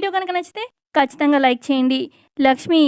Video కనుక నచ్చితే ఖచ్చితంగా లైక్ చేయండి. లక్ష్మి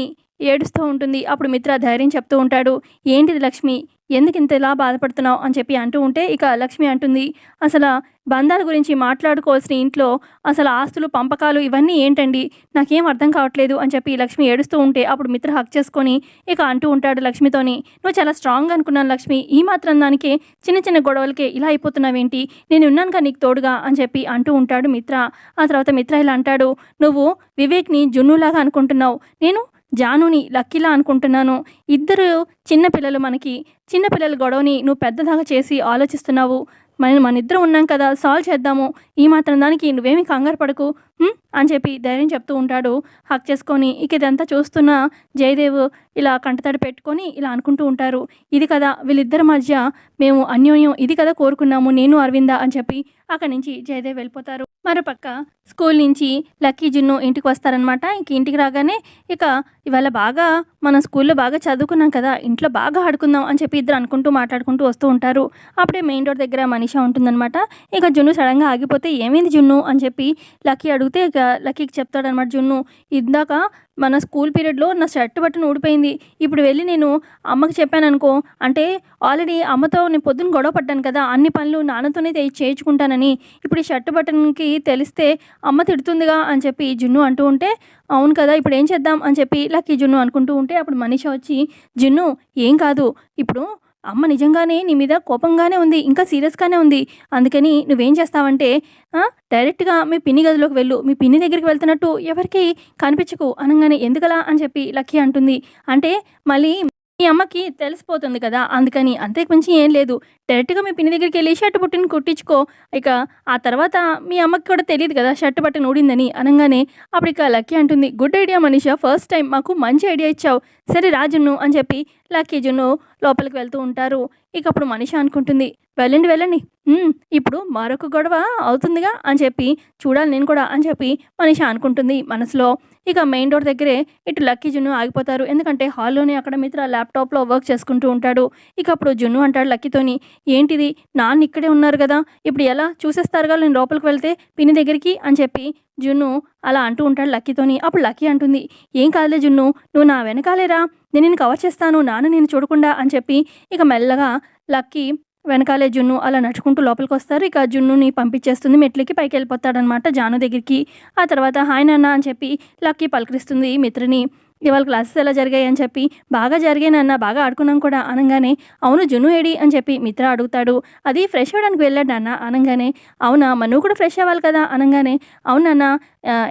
ఏడుస్తూ ఉంటుంది. అప్పుడు మిత్ర ధైర్యం చెప్తూ ఉంటాడు. ఏంటిది లక్ష్మి, ఎందుకు ఇంత ఇలా బాధపడుతున్నావు అని చెప్పి అంటూ ఉంటే ఇక లక్ష్మి అంటుంది, అసలు బంధాల గురించి మాట్లాడుకోవాల్సిన ఇంట్లో అసలు ఆస్తులు పంపకాలు ఇవన్నీ ఏంటండి, నాకేం అర్థం కావట్లేదు అని చెప్పి లక్ష్మి ఏడుస్తూ ఉంటే అప్పుడు మిత్ర హక్ చేసుకొని ఇక అంటూ ఉంటాడు లక్ష్మితోని, నువ్వు చాలా స్ట్రాంగ్ అనుకున్నాను లక్ష్మి, ఈ మాత్రం దానికే చిన్న చిన్న గొడవలకే ఇలా అయిపోతున్నావేంటి, నేను ఉన్నానుగా నీకు తోడుగా అని చెప్పి అంటూ ఉంటాడు మిత్ర. ఆ తర్వాత మిత్ర ఇలా అంటాడు, నువ్వు వివేక్ని జున్నులాగా అనుకుంటున్నావు, నేను జానుని లక్కీలా అనుకుంటున్నాను. ఇద్దరు చిన్నపిల్లలు, మనకి చిన్నపిల్లల గొడవని నువ్వు పెద్దదాకా చేసి ఆలోచిస్తున్నావు. మన ఇద్దరం ఉన్నాం కదా, సాల్వ్ చేద్దాము, ఈ మాత్రం దానికి నువ్వేమీ కంగారు పడకు అని చెప్పి ధైర్యం చెప్తూ ఉంటాడు హక్ చేసుకొని. ఇక ఇదంతా చూస్తున్న జయదేవ్ ఇలా కంటతడి పెట్టుకొని ఇలా అనుకుంటూ ఉంటారు, ఇది కదా వీళ్ళిద్దరి మధ్య మేము అన్యోన్యం, ఇది కదా కోరుకున్నాము నేను అరవింద అని చెప్పి అక్కడి నుంచి జయదేవ్ వెళ్ళిపోతారు. మరోపక్క స్కూల్ నుంచి లక్కీ జున్ను ఇంటికి వస్తారనమాట. ఇంక ఇంటికి రాగానే ఇక ఇవాళ బాగా మన స్కూల్లో బాగా చదువుకున్నాం కదా, ఇంట్లో బాగా ఆడుకుందాం అని చెప్పి ఇద్దరు అనుకుంటూ మాట్లాడుకుంటూ వస్తూ ఉంటారు. అప్పుడే మెయిన్ డోర్ దగ్గర మనీషా ఉంటుందన్నమాట. ఇక జున్ను సడన్గా ఆగిపోతే ఏమైంది జున్ను అని చెప్పి లక్కీ అడిగితే ఇక లక్కీకి చెప్తాడనమాట జున్ను, ఇందాక మన స్కూల్ పీరియడ్లో నా షర్ట్ బటన్ ఊడిపోయింది, ఇప్పుడు వెళ్ళి నేను అమ్మకి చెప్పాను అనుకో, అంటే ఆల్రెడీ అమ్మతో నేను పొద్దున్న గొడవ పడ్డాను కదా, అన్ని పనులు నాన్నతోనే చేయించుకుంటానని, ఇప్పుడు ఈ షర్ట్ బటన్కి తెలిస్తే అమ్మ తిడుతుందిగా అని చెప్పి జున్ను అంటూ ఉంటే, అవును కదా ఇప్పుడు ఏం చేద్దాం అని చెప్పి లక్కీ జున్ను అనుకుంటూ ఉంటే అప్పుడు మనీషా వచ్చి, జున్ను ఏం కాదు, ఇప్పుడు అమ్మ నిజంగానే నీ మీద కోపంగానే ఉంది, ఇంకా సీరియస్గానే ఉంది, అందుకని నువ్వేం చేస్తావంటే డైరెక్ట్గా మీ పిన్ని గదిలోకి వెళ్ళు, మీ పిన్ని దగ్గరికి వెళ్తున్నట్టు ఎవరికి కనిపించకు అనగానే, ఎందుకలా అని చెప్పి లక్కీ అంటుంది, అంటే మళ్ళీ మీ అమ్మకి తెలిసిపోతుంది కదా, అందుకని, అంతకు మించి ఏం లేదు, డైరెక్ట్గా మీ పిన్ని దగ్గరికి వెళ్ళి షర్ట్ బటన్ కుట్టించుకో, ఇక ఆ తర్వాత మీ అమ్మకి కూడా తెలియదు కదా షర్ట్ బటన్ ఊడిందని అనగానే అప్పుడు ఇక లక్కీ అంటుంది, good idea Manisha, first time మాకు మంచి ఐడియా ఇచ్చావు, సరే రాజున్ను అని చెప్పి లక్కీ జున్ను లోపలికి వెళ్తూ ఉంటారు. ఇక అప్పుడు మనీషా అనుకుంటుంది, వెళ్ళండి వెళ్ళండి, ఇప్పుడు మరొక గొడవ అవుతుందిగా అని చెప్పి చూడాలి నేను కూడా అని చెప్పి మనీషా అనుకుంటుంది మనసులో. ఇక మెయిన్ డోర్ దగ్గరే ఇటు లక్కీ జున్ను ఆగిపోతారు, ఎందుకంటే హాల్లోనే అక్కడ మిత్ర ల్యాప్టాప్లో వర్క్ చేసుకుంటూ ఉంటాడు. ఇక అప్పుడు జున్ను అంటాడు లక్కీతోని, ఏంటిది నాన్న ఇక్కడే ఉన్నారు కదా, ఇప్పుడు ఎలా చూసేస్తారుగా నేను లోపలికి వెళ్తే పిన్ని దగ్గరికి అని చెప్పి జున్ను అలా అంటూ ఉంటాడు లక్కీతోని. అప్పుడు లక్కీ అంటుంది, ఏం కాదులే జున్ను, నువ్వు నా వెనకాలేరా, నేను కవర్ చేస్తాను, నాన్న నేను చూడకుండా అని చెప్పి ఇక మెల్లగా లక్కీ వెనకాలే జున్ను అలా నడుచుకుంటూ లోపలికి వస్తారు. ఇక జున్నుని పంపించేస్తుంది, మెట్లకి పైకి వెళ్ళిపోతాడనమాట జాను దగ్గరికి. ఆ తర్వాత హాయ్ నాన్న అని చెప్పి లక్కీ పలకరిస్తుంది మిత్రని. ఇవాళ క్లాసెస్ ఎలా జరిగాయి అని చెప్పి, బాగా జరిగానన్న, బాగా ఆడుకున్నాం కూడా అనగానే, అవును జున్ను ఏడి అని చెప్పి మిత్ర అడుగుతాడు. అది ఫ్రెష్ అవ్వడానికి వెళ్ళాడు నాన్న అనగానే, అవునా మరి నువ్వు కూడా ఫ్రెష్ అవ్వాలి కదా అనగానే, అవునన్నా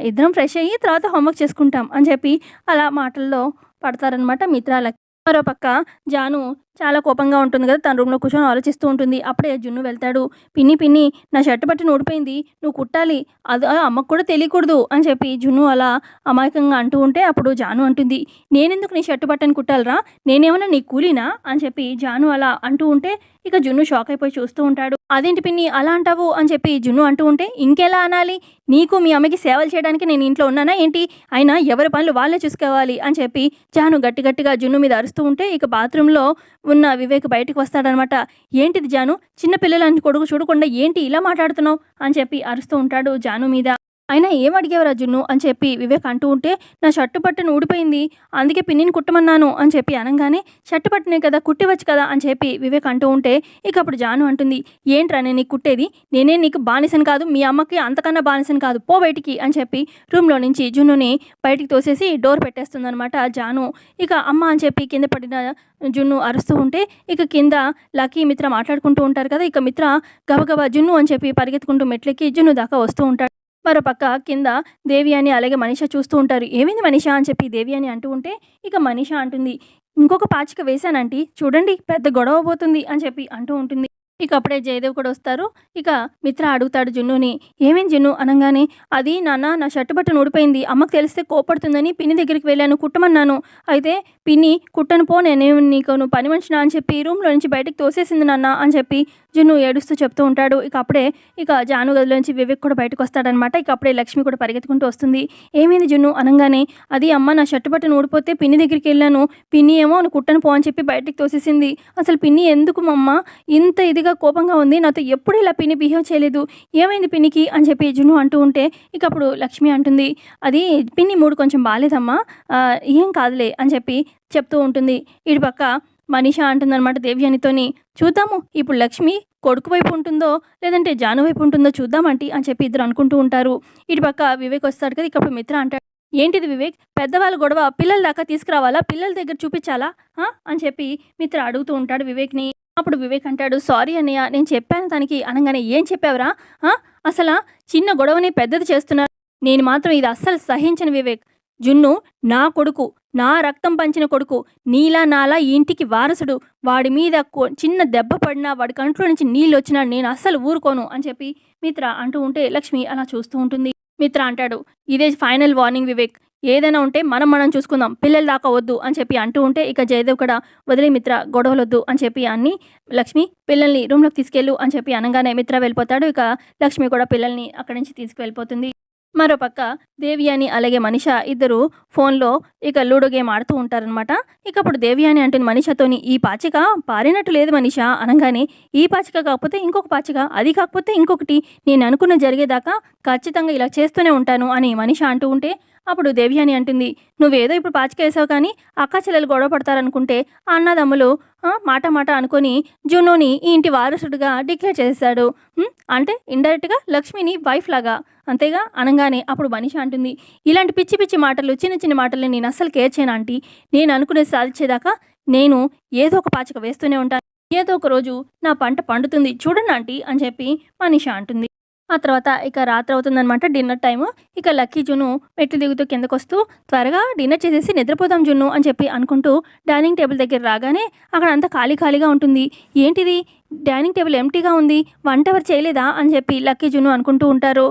ఇద్దరం ఫ్రెష్ అయ్యి తర్వాత హోంవర్క్ చేసుకుంటాం అని చెప్పి అలా మాటల్లో పడతారనమాట మిత్రాలకి. మరోపక్క జాను చాలా కోపంగా ఉంటుంది కదా, తన రూమ్లో కూర్చొని ఆలోచిస్తూ ఉంటుంది. అప్పుడే జున్ను వెళ్తాడు, పిన్ని పిన్ని నా షర్ట్ బట్టి ఊడిపోయింది, నువ్వు కుట్టాలి, అది అమ్మకు కూడా తెలియకూడదు అని చెప్పి జున్ను అలా అమాయకంగా అంటూ ఉంటే అప్పుడు జాను అంటుంది, నేనెందుకు నీ షర్ట్ బట్టని కుట్టాలరా, నేనేమన్నా నీ కూలీనా అని చెప్పి జాను అలా అంటూ ఉంటే ఇక జున్ను షాక్ అయిపోయి చూస్తూ ఉంటాడు. అదేంటి పిన్ని అలా అంటావు అని చెప్పి జున్ను అంటూ ఉంటే, ఇంకెలా అనాలి, నీకు మీ అమ్మకి సేవలు చేయడానికి నేను ఇంట్లో ఉన్నానా ఏంటి, అయినా ఎవరి పనులు వాళ్ళే చూసుకోవాలి అని చెప్పి జాను గట్టిగా జున్ను మీద అరుస్తూ ఉంటే ఇక బాత్రూంలో ఉన్న వివేక్ బయటకు వస్తాడనమాట. ఏంటిది జాను, చిన్నపిల్లలని కొడుకు చూడకుండా ఏంటి ఇలా మాట్లాడుతున్నావు అని చెప్పి అరుస్తూ ఉంటాడు జాను మీద. అయినా ఏం అడిగేవరా జున్ను అని చెప్పి వివేక్ అంటూ ఉంటే, నా షర్టు బట్టను ఊడిపోయింది, అందుకే పిన్నిని కుట్టమన్నాను అని చెప్పి అనగానే, షర్టు బట్టనే కదా కుట్టివచ్చు కదా అని చెప్పి వివేక్ అంటూ ఉంటే ఇక అప్పుడు జాను అంటుంది, ఏంట్రా నేను నీకు కుట్టేది, నేనే నీకు బానిసని కాదు, మీ అమ్మకి అంతకన్నా బానిసని కాదు, పో బయటికి అని చెప్పి రూమ్లో నుంచి జున్నుని బయటికి తోసేసి డోర్ పెట్టేస్తుందనమాట జాను. ఇక అమ్మ అని చెప్పి కింద పడిన జున్ను అరుస్తూ ఉంటే ఇక కింద లక్కీ మిత్ర మాట్లాడుకుంటూ ఉంటారు కదా, ఇక మిత్ర గబగబా జున్ను అని చెప్పి పరిగెత్తుకుంటూ మెట్లకి జున్ను దాకా వస్తూ ఉంటాడు. మరోపక్క కింద దేవి అని అలాగే మనీషా చూస్తూ ఉంటారు. ఏమైంది మనీషా అని చెప్పి దేవి అని అంటూ ఉంటే ఇక మనీషా అంటుంది, ఇంకొక పాచిక వేశానంటీ, చూడండి పెద్ద గొడవ పోతుంది అని చెప్పి అంటూ ఉంటుంది. ఇక అప్పుడే జయదేవ్ కూడా వస్తారు. ఇక మిత్ర అడుగుతాడు జున్నుని, ఏమేం జున్ను అనగానే, అది నాన్న నా షర్టు బట్టను ఊడిపోయింది, అమ్మకు తెలిస్తే కోపడుతుందని పిన్ని దగ్గరికి వెళ్ళాను, కుట్టమన్నాను, అయితే పిన్ని కుట్టను పో, నేనేమి నీకు నువ్వు పని మనిషినా అని చెప్పి రూమ్లో నుంచి బయటకు తోసేసింది నాన్న అని చెప్పి జున్ను ఏడుస్తూ చెప్తూ ఉంటాడు. ఇక అప్పుడే ఇక జాను గదిలోంచి వివేక్ కూడా బయటకు వస్తాడనమాట. ఇక అప్పుడే లక్ష్మి కూడా పరిగెత్తుకుంటూ వస్తుంది. ఏమైంది జున్ను అనగానే, అది అమ్మ నా షర్టు బట్టను ఊడిపోతే పిన్ని దగ్గరికి వెళ్ళాను, పిన్ని ఏమో నువ్వు కుట్టను పో అని చెప్పి బయటకు తోసేసింది, అసలు పిన్ని ఎందుకు మమ్మ ఇంత ఇదిగా సీరియస్గా కోపంగా ఉంది, నాతో ఎప్పుడు ఇలా పిన్ని బిహేవ్ చేయలేదు, ఏమైంది పిన్నికి అని చెప్పి జున్ను అంటూ ఉంటే ఇక అప్పుడు లక్ష్మి అంటుంది, అది పిన్ని మూడు కొంచెం బాగాలేదమ్మా, ఏం కాదులే అని చెప్పి చెప్తూ ఉంటుంది. ఇటు పక్క మనీషా అంటుందన్నమాట దేవ్యానితోని, చూద్దాము ఇప్పుడు లక్ష్మి కొడుకు వైపు ఉంటుందో లేదంటే జాను వైపు ఉంటుందో చూద్దామంటి అని చెప్పి ఇద్దరు అనుకుంటూ ఉంటారు. ఇటు పక్క వివేక్ వస్తాడు కదా, ఇక అప్పుడు మిత్ర అంటాడు, ఏంటిది వివేక్, పెద్దవాళ్ళ గొడవ పిల్లల దాకా తీసుకురావాలా, పిల్లల దగ్గర చూపించాలా అని చెప్పి మిత్ర అడుగుతూ ఉంటాడు వివేక్ని. అప్పుడు వివేక్ అంటాడు, సారీ అన్నయ్య, నేను చెప్పాను తనకి అనగానే, ఏం చెప్పావురా, అసలు చిన్న గొడవని పెద్దది చేస్తున్నారు, నేను మాత్రం ఇది అస్సలు సహించను వివేక్. జున్ను నా కొడుకు, నా రక్తం పంచిన కొడుకు, నీలా నాలా ఈ ఇంటికి వారసుడు, వాడి మీద చిన్న దెబ్బ పడినా వాడి కంట్లో నుంచి నీళ్ళు వచ్చినా నేను అస్సలు ఊరుకోను అని చెప్పి మిత్ర అంటూ ఉంటే లక్ష్మి అలా చూస్తూ ఉంటుంది. మిత్ర అంటాడు, ఇదే ఫైనల్ వార్నింగ్ వివేక్, ఏదైనా ఉంటే మనం చూసుకుందాం, పిల్లల దాకా వద్దు అని చెప్పి అంటూ ఉంటే ఇక జయదేవ్ కూడా, వదిలే మిత్ర, గొడవలొద్దు అని చెప్పి అన్ని, లక్ష్మి పిల్లల్ని రూమ్లోకి తీసుకెళ్ళు అని చెప్పి అనగానే మిత్ర వెళ్ళిపోతాడు. ఇక లక్ష్మి కూడా పిల్లల్ని అక్కడి నుంచి తీసుకువెళ్ళిపోతుంది. మరోపక్క దేవ్యాని అలాగే మనిష ఇద్దరు ఫోన్లో ఇక లూడో గేమ్ ఆడుతూ ఉంటారనమాట. ఇక అప్పుడు దేవ్యాని అంటుంది మనిషతోని, ఈ పాచిక పారినట్టు లేదు మనిష అనగానే, ఈ పాచిక కాకపోతే ఇంకొక పాచిక, అది కాకపోతే ఇంకొకటి, నేను అనుకున్న జరిగేదాకా ఖచ్చితంగా ఇలా చేస్తూనే ఉంటాను అని మనిష అంటూ ఉంటే అప్పుడు దేవ్యాని అంటుంది, నువ్వేదో ఇప్పుడు పాచిక వేసావు కానీ అక్క చెల్లెలు గొడవ పడతారనుకుంటే అన్నదమ్ములు మాట మాట అనుకొని జున్నుని ఈ ఇంటి వారసుడిగా డిక్లేర్ చేశాడు, అంటే ఇండైరెక్ట్గా లక్ష్మిని వైఫ్ లాగా, అంతేగా అనగానే అప్పుడు మనిషి అంటుంది, ఇలాంటి పిచ్చి పిచ్చి మాటలు, చిన్న చిన్న మాటల్ని నేను అస్సలు కేర్ చేయను ఆంటీ, నేను అనుకునేది సాధించేదాకా నేను ఏదో ఒక పాచిక వేస్తూనే ఉంటాను, ఏదో ఒక రోజు నా పంట పండుతుంది చూడండి ఆంటీ అని చెప్పి మనిష అంటుంది. ఆ తర్వాత ఇక రాత్రి అవుతుందనమాట, డిన్నర్ టైము. ఇక లక్కీ జున్ను మెట్లు దిగుతూ కిందకు వస్తూ, త్వరగా డిన్నర్ చేసేసి నిద్రపోదాం జున్ను అని చెప్పి అనుకుంటూ డైనింగ్ టేబుల్ దగ్గర రాగానే అక్కడ అంతా ఖాళీగా ఉంటుంది. ఏంటిది డైనింగ్ టేబుల్ ఎంటీగా ఉంది, వంట ఎవరు చేయలేదా అని చెప్పి లక్కీ జున్ను అనుకుంటూ ఉంటారు.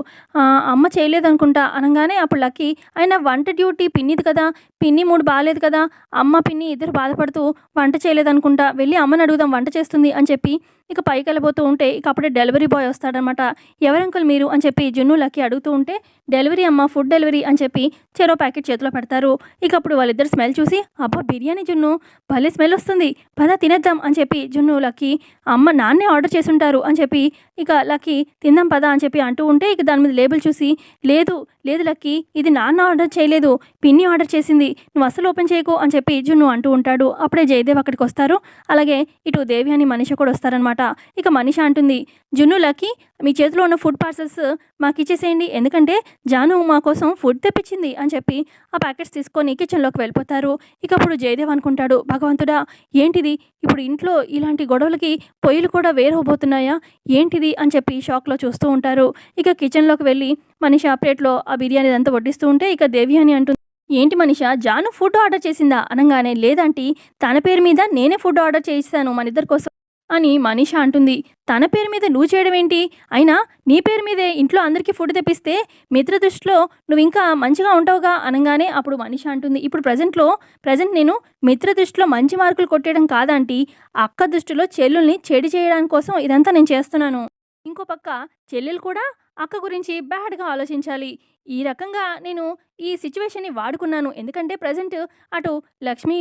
అమ్మ చేయలేదనుకుంటా అనగానే అప్పుడు లక్కీ, అయినా వంట డ్యూటీ పిన్నిది కదా, పిన్ని మూడు బాగాలేదు కదా, అమ్మ పిన్ని ఇద్దరు బాధపడుతూ వంట చేయలేదనుకుంటా, వెళ్ళి అమ్మని అడుగుదాం వంట చేస్తుంది అని చెప్పి ఇక పైకి వెళ్ళబోతూ ఉంటే ఇక అప్పుడే డెలివరీ బాయ్ వస్తాడనమాట. ఎవరంకుల్ మీరు అని చెప్పి జున్ను లక్కీ అడుగుతూ ఉంటే, డెలివరీ అమ్మ, ఫుడ్ డెలివరీ అని చెప్పి చెరో ప్యాకెట్ చేతిలో పెడతారు. ఇక అప్పుడు వాళ్ళిద్దరు స్మెల్ చూసి, అబ్బా బిర్యానీ జున్ను, భలే స్మెల్ వస్తుంది, పద తినేద్దాం అని చెప్పి జున్ను లక్కీ, అమ్మ నాన్నే ఆర్డర్ చేసి ఉంటారు అని చెప్పి ఇక లక్కీ తిందాం పదా అని చెప్పి అంటూ ఉంటే ఇక దాని మీద లేబుల్ చూసి, లేదు లేదు లక్కీ, ఇది నాన్న ఆర్డర్ చేయలేదు, పిన్ని ఆర్డర్ చేసింది, నువ్వు అసలు ఓపెన్ చేయకు అని చెప్పి జున్ను అంటూ ఉంటాడు. అప్పుడే జయదేవ్ అక్కడికి వస్తారు. అలాగే ఇటు దేవి అని మనిషి కూడా వస్తారనమాట. ఇక మనిష అంటుంది, జున్ను లక్కీ, మీ చేతిలో ఉన్న ఫుడ్ పార్సల్స్ మాకు ఇచ్చేసేయండి, ఎందుకంటే జాను మా కోసం ఫుడ్ తెప్పించింది అని చెప్పి ఆ ప్యాకెట్స్ తీసుకొని కిచెన్లోకి వెళ్ళిపోతారు. ఇక అప్పుడు జయదేవ్ అనుకుంటాడు, భగవంతుడా ఏంటిది, ఇప్పుడు ఇంట్లో ఇలాంటి గొడవలకి పొయ్యిలు కూడా వేరవబోతున్నాయా ఏంటిది అని చెప్పి షాక్లో చూస్తూ ఉంటారు. ఇక కిచెన్లోకి వెళ్ళి మనిష ప్లేట్లో ఆ బిర్యానీ అంతా వడ్డిస్తూ ఉంటే ఇక దేవి అని అంటుంది, ఏంటి మనిష, జాను ఫుడ్ ఆర్డర్ చేసిందా అనగానే, లేదంటే తన పేరు మీద నేనే ఫుడ్ ఆర్డర్ చేయిస్తాను మన ఇద్దరి కోసం అని మనిష అంటుంది. తన పేరు మీద నువ్వు చేయడం ఏంటి, అయినా నీ పేరు మీదే ఇంట్లో అందరికీ ఫుడ్ తెప్పిస్తే మిత్ర దృష్టిలో నువ్వు ఇంకా మంచిగా ఉంటావుగా అనగానే అప్పుడు మనిష అంటుంది, ఇప్పుడు ప్రజెంట్ నేను మిత్ర దృష్టిలో మంచి మార్కులు కొట్టేయడం కాదంటీ, అక్క దృష్టిలో చెల్లుల్ని చెడు చేయడానికి కోసం ఇదంతా నేను చేస్తున్నాను. ఇంకో పక్క చెల్లెలు కూడా అక్క గురించి బ్యాడ్గా ఆలోచించాలి. ఈ రకంగా నేను ఈ సిచ్యువేషన్ని వాడుకున్నాను, ఎందుకంటే ప్రజెంట్ అటు లక్ష్మి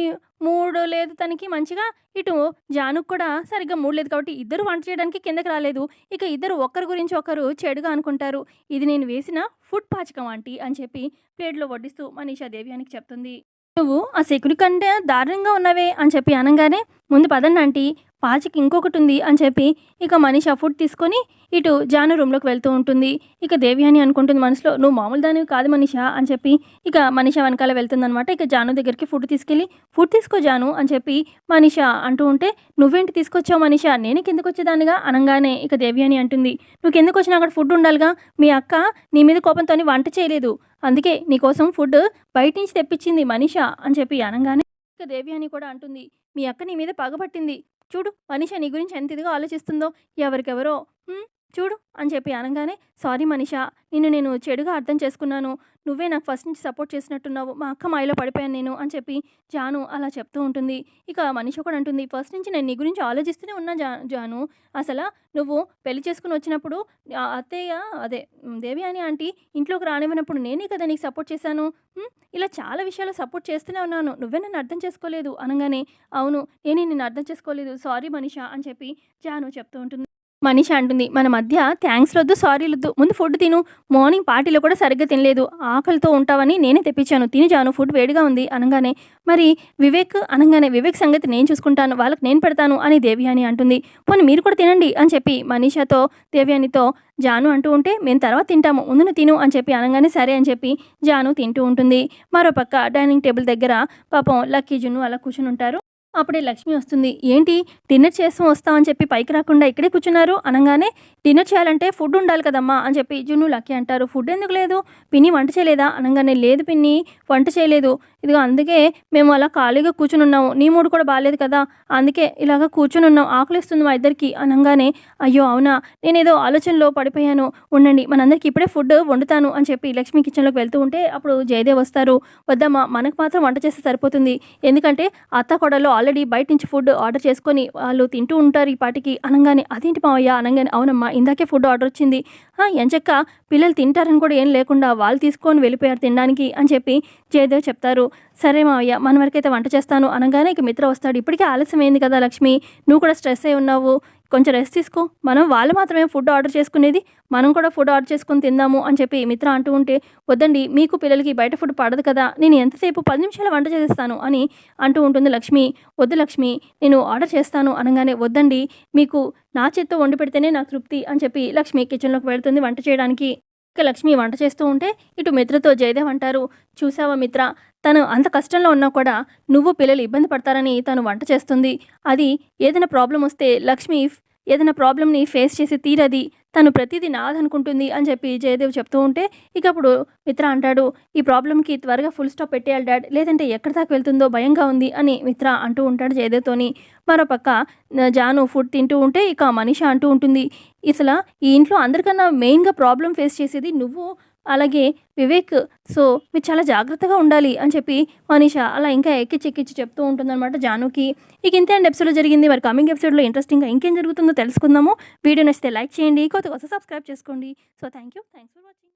మూడు లేదు తనకి మంచిగా, ఇటు జానుకు కూడా సరిగ్గా మూడు లేదు, కాబట్టి ఇద్దరు వంట చేయడానికి కిందకి రాలేదు. ఇక ఇద్దరు ఒకరి గురించి ఒకరు చెడుగా అనుకుంటారు. ఇది నేను వేసిన ఫుడ్ పాచకం ఆంటీ అని చెప్పి ప్లేట్లో వడ్డిస్తూ మనీషా దేవ్యానికి చెప్తుంది. నువ్వు ఆ శకుని కంటే దారుణంగా ఉన్నవే అని చెప్పి అనగానే, ముందు పదండి ఆంటీ, పాచికి ఇంకొకటి ఉంది అని చెప్పి ఇక మనీషా ఫుడ్ తీసుకొని ఇటు జాను రూమ్లోకి వెళ్తూ ఉంటుంది. ఇక దేవ్యాని అనుకుంటుంది మనసులో, నువ్వు మామూలు దానివి కాదు మనీషా అని చెప్పి ఇక మనీషా వెనకాల వెళ్తుందనమాట. ఇక జాను దగ్గరికి ఫుడ్ తీసుకెళ్ళి, ఫుడ్ తీసుకో జాను అని చెప్పి మనీషా అంటూ ఉంటే, నువ్వేంటి తీసుకొచ్చావు మనీషా, నేను కిందకు వచ్చేదానిగా అనగానే ఇక దేవ్యాని అంటుంది, నువ్వు కిందకు వచ్చినా అక్కడ ఫుడ్ ఉండాలిగా, మీ అక్క నీ మీద కోపంతో వంట చేయలేదు, అందుకే నీకోసం ఫుడ్ బయట నుంచి తెప్పించింది మనీషా అని చెప్పి అనగానే ఇక దేవ్యాని కూడా అంటుంది, మీ అక్క నీ మీద పగబట్టింది, చూడు మనీషా నీ గురించి ఎంత ఇదిగా ఆలోచిస్తుందో, ఎవరికెవరో చూడు అని చెప్పి అనగానే, సారీ మనీషా, నేను చెడుగా అర్థం చేసుకున్నాను, నువ్వే నాకు ఫస్ట్ నుంచి సపోర్ట్ చేసినట్టున్నావు, మా అక్క మాయలో పడిపోయాను నేను అని చెప్పి జాను అలా చెప్తూ ఉంటుంది. ఇక మనీష కూడా అంటుంది, ఫస్ట్ నుంచి నేను నీ గురించి ఆలోచిస్తూనే ఉన్నా జాను, అసలు నువ్వు పెళ్లి చేసుకుని వచ్చినప్పుడు అత్తయ్య అదే దేవి అని ఆంటీ ఇంట్లోకి రానివ్వనప్పుడు నేనే కదా నీకు సపోర్ట్ చేశాను, ఇలా చాలా విషయాలు సపోర్ట్ చేస్తూనే ఉన్నాను, నువ్వే నన్ను అర్థం చేసుకోలేదు అనగానే, అవును నేనే నిన్ను అర్థం చేసుకోలేదు, సారీ మనీషా అని చెప్పి జాను చెప్తూ ఉంటుంది. మనీషా అంటుంది, మన మధ్య థ్యాంక్స్‌లొద్దు, సారీలొద్దు. ముందు ఫుడ్ తిను. మార్నింగ్ పార్టీలో కూడా సరిగ్గా తినలేదు. ఆకలితో ఉంటావని నేనే తెప్పించాను. తిను జాను, ఫుడ్ వేడిగా ఉంది అనంగానే, మరి వివేక్ అనంగానే, వివేక్ సంగతి నేను చూసుకుంటాను. వాళ్ళకి నేను పెడతాను అని దేవయాని అంటుంది. పోనీ మీరు కూడా తినండి అని చెప్పి మనీషాతో, దేవయానితో జాను అంటూ ఉంటే, మేము తర్వాత తింటాము. ముందు నువ్వు తిను అని చెప్పి అనంగానే సరే అని చెప్పి జాను తింటూ ఉంటుంది. మరోపక్క డైనింగ్ టేబుల్ దగ్గర పాపం లక్కీ, జున్ను అలా కూర్చునుంటారు. అప్పుడే లక్ష్మి వస్తుంది. ఏంటి డిన్నర్ చేస్తాం వస్తామని చెప్పి పైకి రాకుండా ఇక్కడే కూర్చున్నారు అనంగానే, డిన్నర్ చేయాలంటే ఫుడ్ ఉండాలి కదమ్మా అని చెప్పి జున్ను లక్కీ అంటారు. ఫుడ్ ఎందుకు లేదు, పిన్ని వంట చేయలేదా అనంగానే, లేదు పిన్ని వంట చేయలేదు, ఇదిగో అందుకే మేము అలా ఖాళీగా కూర్చుని ఉన్నాము. నీ మూడు కూడా బాగాలేదు కదా, అందుకే ఇలాగ కూర్చుని ఉన్నాం, ఆకలిస్తుంది మా ఇద్దరికి అనంగానే, అయ్యో అవునా, నేనేదో ఆలోచనలో పడిపోయాను, ఉండండి మనందరికి ఇప్పుడే ఫుడ్ వండుతాను అని చెప్పి లక్ష్మి కిచెన్లోకి వెళ్తూ ఉంటే అప్పుడు జయదేవ్ వస్తారు. వద్దమ్మా, మనకు మాత్రం వంట చేస్తే సరిపోతుంది, ఎందుకంటే అత్త కొడలు ఆల్రెడీ బయట నుంచి ఫుడ్ ఆర్డర్ చేసుకొని వాళ్ళు తింటూ ఉంటారు ఈ పాటికి అనంగానే, అదేంటి మావయ్య అనంగానే, అవునమ్మా ఇందాకే ఫుడ్ ఆర్డర్ వచ్చింది, ఎంచక్క పిల్లలు తింటారని కూడా ఏం లేకుండా వాళ్ళు తీసుకొని వెళ్ళిపోయారు తినడానికి అని చెప్పి జయదేవ్ చెప్తారు. సరే మావయ్య, మన వరకైతే వంట చేస్తాను అనగానే ఇక మిత్ర వస్తాడు. ఇప్పటికే ఆలస్యమైంది కదా లక్ష్మి, నువ్వు కూడా స్ట్రెస్ అయి ఉన్నావు, కొంచెం రెస్ట్ తీసుకో, మనం వాళ్ళు మాత్రమే ఫుడ్ ఆర్డర్ చేసుకునేది, మనం కూడా ఫుడ్ ఆర్డర్ చేసుకుని తిందాము అని చెప్పి మిత్ర అంటూ ఉంటే, వద్దండి మీకు పిల్లలకి బయట ఫుడ్ పడదు కదా, నేను ఎంతసేపు 10 నిమిషాలు వంట చేసేస్తాను అని అంటూ ఉంటుంది లక్ష్మి. వద్దు లక్ష్మి, నేను ఆర్డర్ చేస్తాను అనగానే, వద్దండి మీకు నా చేత్తో వండి పెడితేనే నాకు తృప్తి అని చెప్పి లక్ష్మి కిచెన్లోకి వెళ్తుంది వంట చేయడానికి. ఇక లక్ష్మి వంట చేస్తూ ఉంటే ఇటు మిత్రతో జయదేవ్ అంటారు, చూసావా మిత్ర, తను అంత కష్టంలో ఉన్నా కూడా నువ్వు పిల్లలు ఇబ్బంది పడతారని తను వంట చేస్తుంది, అది ఏదైనా ప్రాబ్లం వస్తే లక్ష్మి ఏదైనా ప్రాబ్లమ్ని ఫేస్ చేసి తీరది, తను ప్రతిదీ నాదనుకుంటుంది అని చెప్పి జయదేవ్ చెప్తూ ఉంటే ఇక అప్పుడు మిత్ర అంటాడు, ఈ ప్రాబ్లంకి త్వరగా ఫుల్ స్టాప్ పెట్టేయాలి డాడ్, లేదంటే ఎక్కడి దాకా వెళ్తుందో భయంగా ఉంది అని మిత్ర అంటూ ఉంటాడు జయదేవ్తోని. మరోపక్క జాను ఫుడ్ తింటూ ఉంటే ఇక మనీషా అంటూ ఉంటుంది, అసలు ఈ ఇంట్లో అందరికన్నా మెయిన్గా ప్రాబ్లం ఫేస్ చేసేది నువ్వు, అలాగే వివేక్, సో మీరు చాలా జాగ్రత్తగా ఉండాలి అని చెప్పి మనీషా అలా ఇంకా ఎక్కిచ్చి చెప్తూ ఉంటుందన్నమాట జానుకి. ఇక ఇంతే అండి ఎపిసోడ్లో జరిగింది. మరి కమింగ్ ఎపిసోడ్లో ఇంట్రెస్టింగ్గా ఇంకేం జరుగుతుందో తెలుసుకుందాము. వీడియో నచ్చితే లైక్ చేయండి, కొత్త సబ్స్క్రైబ్ చేసుకోండి. So thanks for watching.